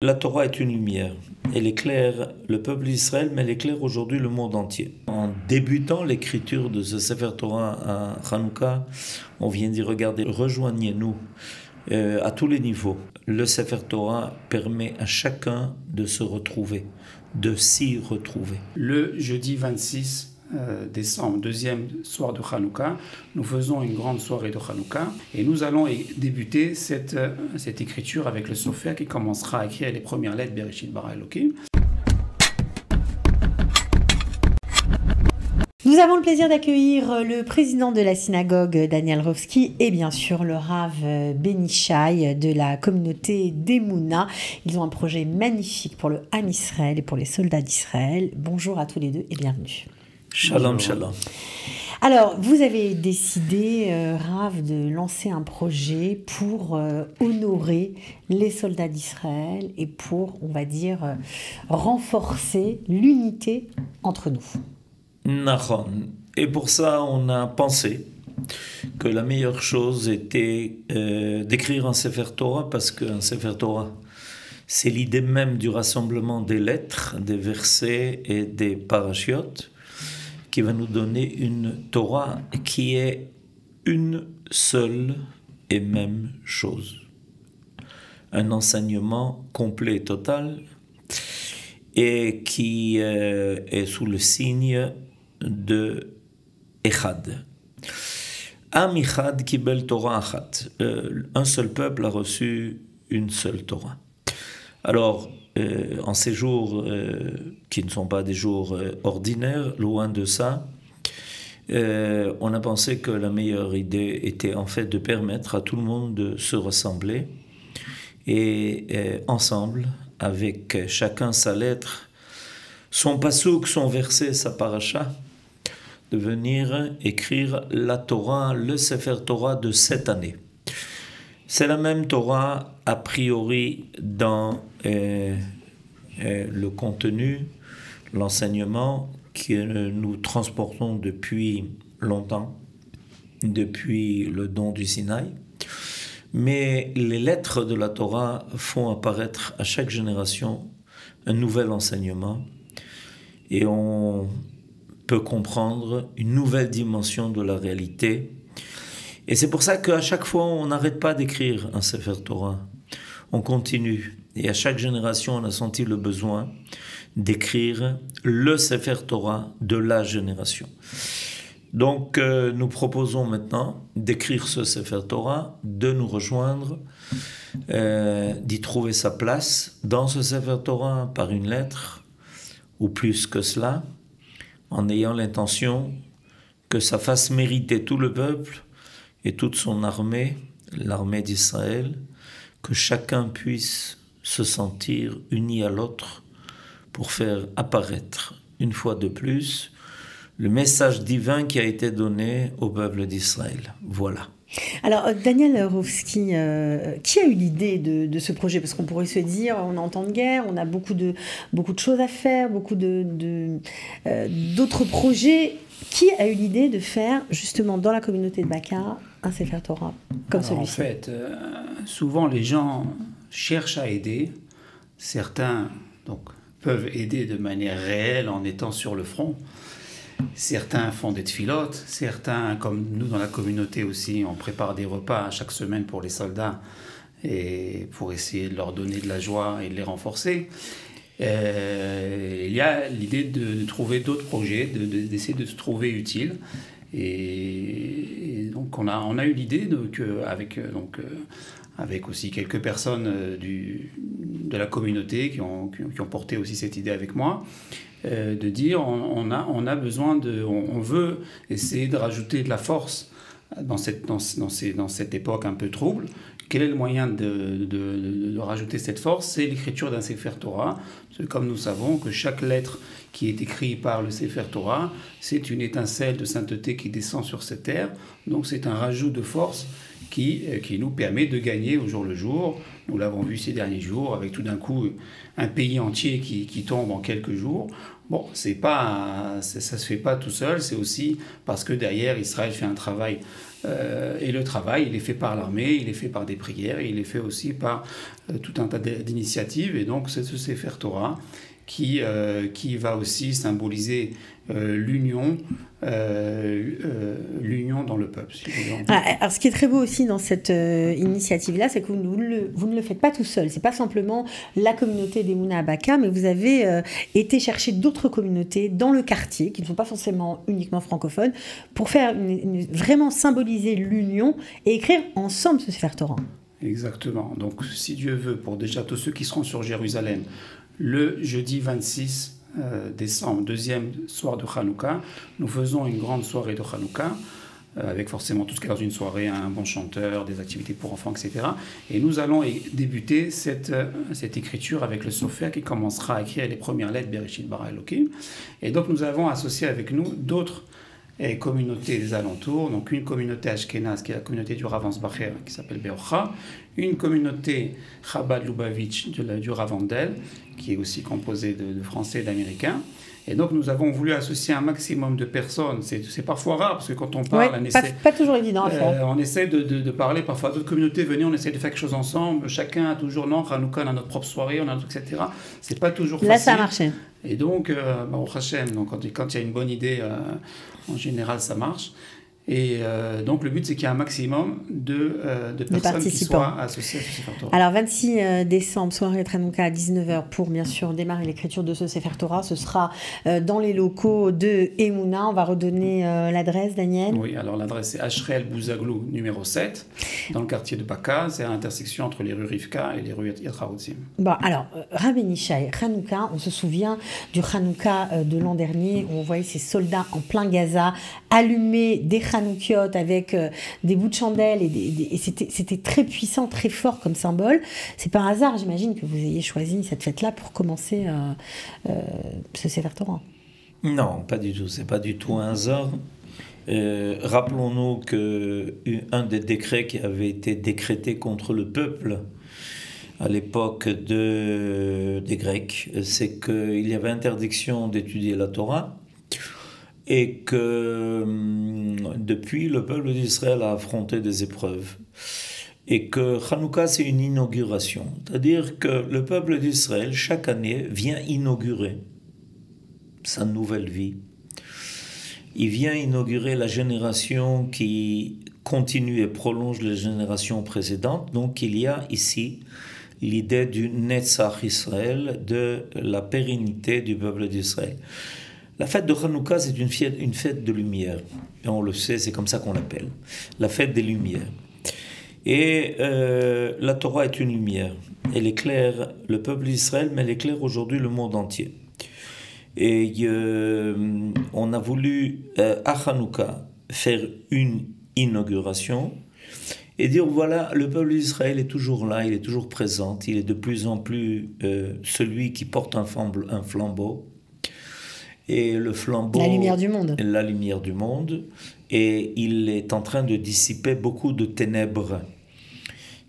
La Torah est une lumière. Elle éclaire le peuple d'Israël, mais elle éclaire aujourd'hui le monde entier. En débutant l'écriture de ce Sefer Torah à Hanouka, on vient d'y regarder. Rejoignez-nous à tous les niveaux. Le Sefer Torah permet à chacun de se retrouver, de s'y retrouver. Le jeudi 26 décembre, deuxième soir de Hanouka, nous faisons une grande soirée de Hanouka et nous allons débuter cette écriture avec le Sofer qui commencera à écrire les premières lettres Bereshit bara Elokim. Nous avons le plaisir d'accueillir le président de la synagogue, Daniel Rovski, et bien sûr le Rav Benishai de la communauté d'Emouna. Ils ont un projet magnifique pour le Ham Israël et pour les soldats d'Israël. Bonjour à tous les deux et bienvenue. Shalom, Bonjour. shalom. Alors, vous avez décidé, Rav, de lancer un projet pour honorer les soldats d'Israël et pour, on va dire, renforcer l'unité entre nous. Nahon. Et pour ça, on a pensé que la meilleure chose était d'écrire un Sefer Torah, parce qu'un Sefer Torah, c'est l'idée même du rassemblement des lettres, des versets et des parachiotes, qui va nous donner une Torah qui est une seule et même chose. Un enseignement complet et total, et qui est sous le signe de Echad. Am Echad kibel Torah achat. Un seul peuple a reçu une seule Torah. Alors, en ces jours qui ne sont pas des jours ordinaires, loin de ça, on a pensé que la meilleure idée était en fait de permettre à tout le monde de se rassembler et ensemble, avec chacun sa lettre, son pasouk, son verset, sa paracha, de venir écrire la Torah, le Sefer Torah de cette année. C'est la même Torah, a priori, dans le contenu, l'enseignement que nous transportons depuis longtemps, depuis le don du Sinaï. Mais les lettres de la Torah font apparaître à chaque génération un nouvel enseignement et on peut comprendre une nouvelle dimension de la réalité. Et c'est pour ça qu'à chaque fois, on n'arrête pas d'écrire un Sefer Torah. On continue. Et à chaque génération, on a senti le besoin d'écrire le Sefer Torah de la génération. Donc, nous proposons maintenant d'écrire ce Sefer Torah, de nous rejoindre, d'y trouver sa place dans ce Sefer Torah par une lettre, ou plus que cela, en ayant l'intention que ça fasse mériter tout le peuple et toute son armée, l'armée d'Israël, que chacun puisse se sentir uni à l'autre pour faire apparaître, une fois de plus, le message divin qui a été donné au peuple d'Israël. Voilà. Alors, Daniel Rovski, qui a eu l'idée de ce projet? Parce qu'on pourrait se dire, on est en temps de guerre, on a beaucoup de choses à faire, beaucoup d'autres projets. Qui a eu l'idée de faire, justement, dans la communauté de Baka, un Sefer Torah comme celui-ci? En fait, souvent les gens cherchent à aider. Certains peuvent aider de manière réelle en étant sur le front. Certains font des tfilotes, certains, comme nous dans la communauté aussi, on prépare des repas chaque semaine pour les soldats et pour essayer de leur donner de la joie et de les renforcer. Il y a l'idée de trouver d'autres projets, d'essayer de se trouver utile. Et donc on a eu l'idée avec aussi quelques personnes de la communauté qui ont porté aussi cette idée avec moi, de dire on a besoin on veut essayer de rajouter de la force dans cette époque un peu trouble. Quel est le moyen de rajouter cette force? C'est l'écriture d'un Sefer Torah. Parce que comme nous savons que chaque lettre qui est écrite par le Sefer Torah, c'est une étincelle de sainteté qui descend sur cette terre. Donc c'est un rajout de force qui nous permet de gagner au jour le jour. Nous l'avons vu ces derniers jours, avec tout d'un coup un pays entier qui tombe en quelques jours. Bon, ça se fait pas tout seul, c'est aussi parce que derrière Israël fait un travail Et le travail, il est fait par l'armée, il est fait par des prières, et il est fait aussi par tout un tas d'initiatives. Et donc, c'est ce Sefer Torah qui va aussi symboliser l'union dans le peuple. Si alors, ce qui est très beau aussi dans cette initiative-là, c'est que vous ne le faites pas tout seul. C'est pas simplement la communauté d'Emouna Abaka, mais vous avez été chercher d'autres communautés dans le quartier, qui ne sont pas forcément uniquement francophones, pour faire vraiment symboliser l'union et écrire ensemble ce Sefer Torah. Exactement. Donc, si Dieu veut, pour déjà tous ceux qui seront sur Jérusalem, le jeudi 26 décembre, deuxième soir de Hanouka, nous faisons une grande soirée de Hanouka, avec forcément tout ce qu'il y a dans une soirée, un bon chanteur, des activités pour enfants, etc. Et nous allons débuter cette écriture avec le Sofer qui commencera à écrire les premières lettres Bereshit bara Elokim. Et donc nous avons associé avec nous d'autres communautés des alentours, donc une communauté Ashkenaz qui est la communauté du Rav Ansbacher qui s'appelle Beocha, une communauté Chabad Lubavitch du Rav Andel qui est aussi composée de Français et d'Américains. Et donc nous avons voulu associer un maximum de personnes. C'est parfois rare parce que quand on parle, pas toujours évident à faire. On essaie de parler parfois d'autres communautés. Venez, on essaie de faire quelque chose ensemble. Chacun a toujours Hanouka, on a notre propre soirée, on a notre, etc. C'est pas toujours facile. Là, ça a marché. Et donc, au Hachem, donc quand il y a une bonne idée, en général, ça marche. Et donc, le but, c'est qu'il y ait un maximum de personnes qui soient associées à ce Sefer Torah. Alors, 26 décembre, soirée de Hanouka à 19h pour, bien sûr, démarrer l'écriture de ce Sefer Torah. Ce sera dans les locaux de Emouna. On va redonner l'adresse, Daniel. Oui, alors l'adresse, c'est Ashrel Bouzaglou, numéro 7, dans le quartier de Baka. C'est à l'intersection entre les rues Rivka et les rues Yatraoutzim. Bon, alors, Rav Benishai, Hanouka, on se souvient du Hanouka de l'an dernier, où on voyait ces soldats en plein Gaza allumer des Hanoukiot avec des bouts de chandelle et c'était très puissant, très fort comme symbole. C'est par hasard, j'imagine, que vous ayez choisi cette fête-là pour commencer ce Sefer Torah. Non, pas du tout. C'est pas du tout un hasard. Rappelons-nous qu'un des décrets qui avait été décrété contre le peuple à l'époque des Grecs, c'est qu'il y avait interdiction d'étudier la Torah. Et que depuis, le peuple d'Israël a affronté des épreuves. Et que Hanouka, c'est une inauguration. C'est-à-dire que le peuple d'Israël, chaque année, vient inaugurer sa nouvelle vie. Il vient inaugurer la génération qui continue et prolonge les générations précédentes. Donc il y a ici l'idée du Netzach Israël, de la pérennité du peuple d'Israël. La fête de Hanouka, c'est une fête de lumière. Et on le sait, c'est comme ça qu'on l'appelle. La fête des lumières. Et la Torah est une lumière. Elle éclaire le peuple d'Israël, mais elle éclaire aujourd'hui le monde entier. Et on a voulu, à Hanouka, faire une inauguration et dire, voilà, le peuple d'Israël est toujours là, il est toujours présent, il est de plus en plus celui qui porte un flambeau. Et le flambeau... La lumière du monde. La lumière du monde. Et il est en train de dissiper beaucoup de ténèbres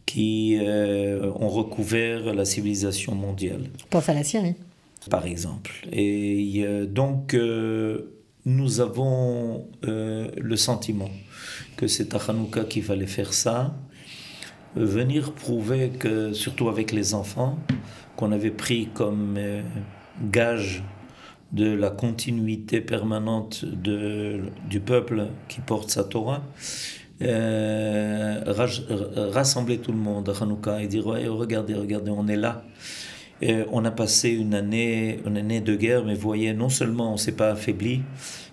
qui ont recouvert la civilisation mondiale. Pense à la Syrie. Par exemple. Et donc, nous avons le sentiment que c'est à Hanouka qu'il fallait faire ça. Venir prouver que, surtout avec les enfants, qu'on avait pris comme gage de la continuité permanente du peuple qui porte sa Torah, rassembler tout le monde à Hanouka et dire ouais, regardez, on est là. Et on a passé une année de guerre, mais vous voyez, non seulement on ne s'est pas affaibli,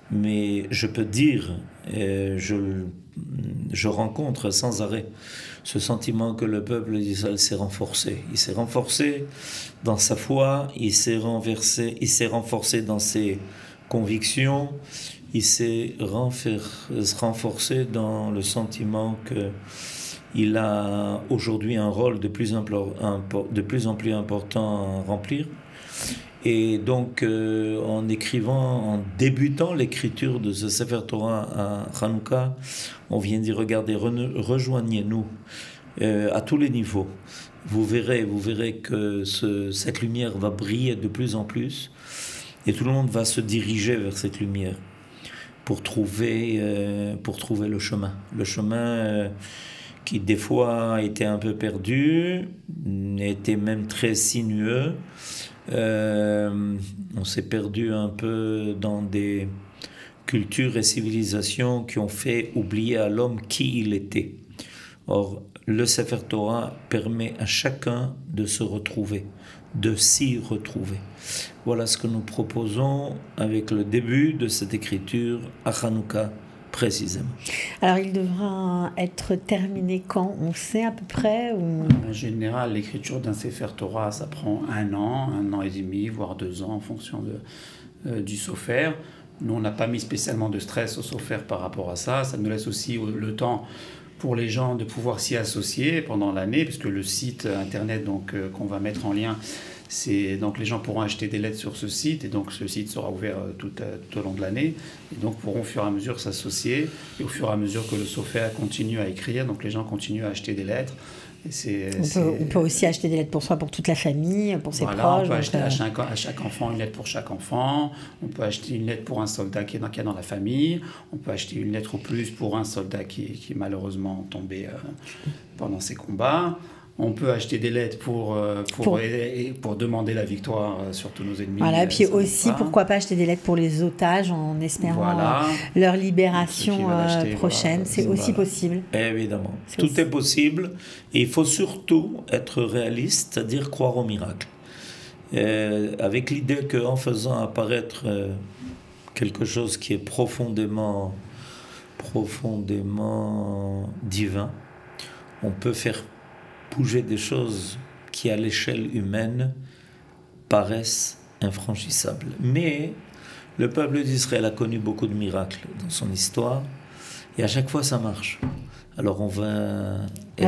mais je peux dire, je rencontre sans arrêt ce sentiment que le peuple d'Israël s'est renforcé. Il s'est renforcé dans sa foi, il s'est renforcé dans ses convictions, il s'est renforcé dans le sentiment qu'il a aujourd'hui un rôle de plus en plus important à remplir. Et donc, en débutant l'écriture de ce Sefer Torah à Hanouka, on vient dire, regardez, rejoignez-nous à tous les niveaux. Vous verrez que cette lumière va briller de plus en plus et tout le monde va se diriger vers cette lumière. pour trouver le chemin. Le chemin qui des fois était un peu perdu, était même très sinueux. On s'est perdu un peu dans des cultures et civilisations qui ont fait oublier à l'homme qui il était. Or, le Sefer Torah permet à chacun de se retrouver, de s'y retrouver. Voilà ce que nous proposons avec le début de cette écriture à Hanouka précisément. Alors, il devra être terminé quand? On sait à peu près ou... En général, l'écriture d'un Sefer Torah, ça prend 1 an et demi, voire 2 ans en fonction du Sofer. Nous, on n'a pas mis spécialement de stress au Sofer par rapport à ça. Ça nous laisse aussi le temps pour les gens de pouvoir s'y associer pendant l'année, puisque le site internet qu'on va mettre en lien, donc les gens pourront acheter des lettres sur ce site, et donc ce site sera ouvert tout au long de l'année, et donc pourront au fur et à mesure s'associer, et au fur et à mesure que le Sofer continue à écrire, donc les gens continuent à acheter des lettres. On peut aussi acheter des lettres pour soi, pour toute la famille, pour ses proches. On peut acheter à chaque enfant une lettre pour chaque enfant. On peut acheter une lettre pour un soldat qui est dans la famille. On peut acheter une lettre au plus pour un soldat qui est malheureusement tombé pendant ses combats. On peut acheter des lettres pour demander la victoire sur tous nos ennemis. Voilà, et puis aussi, pourquoi pas acheter des lettres pour les otages en espérant leur libération prochaine. C'est aussi possible. Évidemment, tout est possible. Et il faut surtout être réaliste, c'est-à-dire croire au miracle. Avec l'idée qu'en faisant apparaître quelque chose qui est profondément divin, on peut faire bouger des choses qui, à l'échelle humaine, paraissent infranchissables. Mais le peuple d'Israël a connu beaucoup de miracles dans son histoire, et à chaque fois, ça marche. Alors on va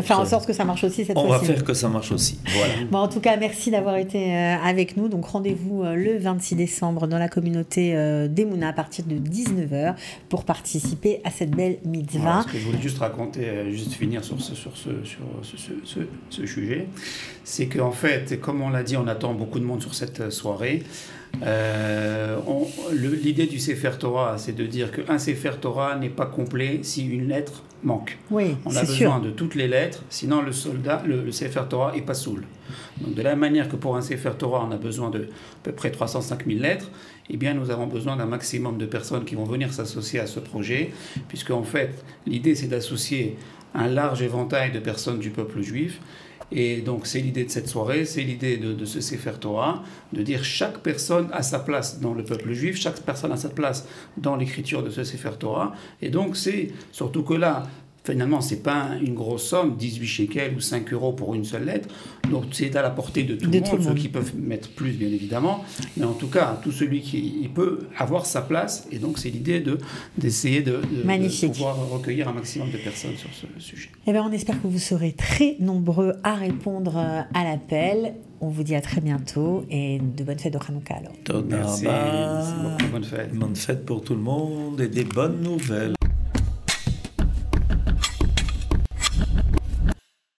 faire en sorte que ça marche aussi cette fois-ci. On va faire que ça marche aussi. Voilà. Bon, en tout cas, merci d'avoir été avec nous. Donc rendez-vous le 26 décembre dans la communauté d'Emouna à partir de 19h pour participer à cette belle mitzvah. Voilà, ce que je voulais juste raconter, juste finir sur ce sujet, c'est qu'en fait, comme on l'a dit, on attend beaucoup de monde sur cette soirée. L'idée du Sefer Torah, c'est de dire qu'un Sefer Torah n'est pas complet si une lettre manque. Oui, on a besoin de toutes les lettres, sinon le Sefer Torah est pas soul. Donc de la même manière que pour un Sefer Torah, on a besoin de à peu près 305 000 lettres, eh bien nous avons besoin d'un maximum de personnes qui vont venir s'associer à ce projet, puisque en fait l'idée c'est d'associer un large éventail de personnes du peuple juif. Et donc c'est l'idée de cette soirée, c'est l'idée de ce Sefer Torah, de dire chaque personne a sa place dans le peuple juif, chaque personne a sa place dans l'écriture de ce Sefer Torah. Et donc c'est surtout que là, finalement, ce n'est pas une grosse somme, 18 shekels ou 5 euros pour une seule lettre. Donc c'est à la portée de tout le monde, ceux qui peuvent mettre plus bien évidemment. Mais en tout cas, tout celui qui peut avoir sa place. Et donc c'est l'idée d'essayer de pouvoir recueillir un maximum de personnes sur ce sujet. Eh bien, on espère que vous serez très nombreux à répondre à l'appel. On vous dit à très bientôt et de bonnes fêtes de Hanouka alors. Merci beaucoup, bonne fête. Bonne fête pour tout le monde et des bonnes nouvelles.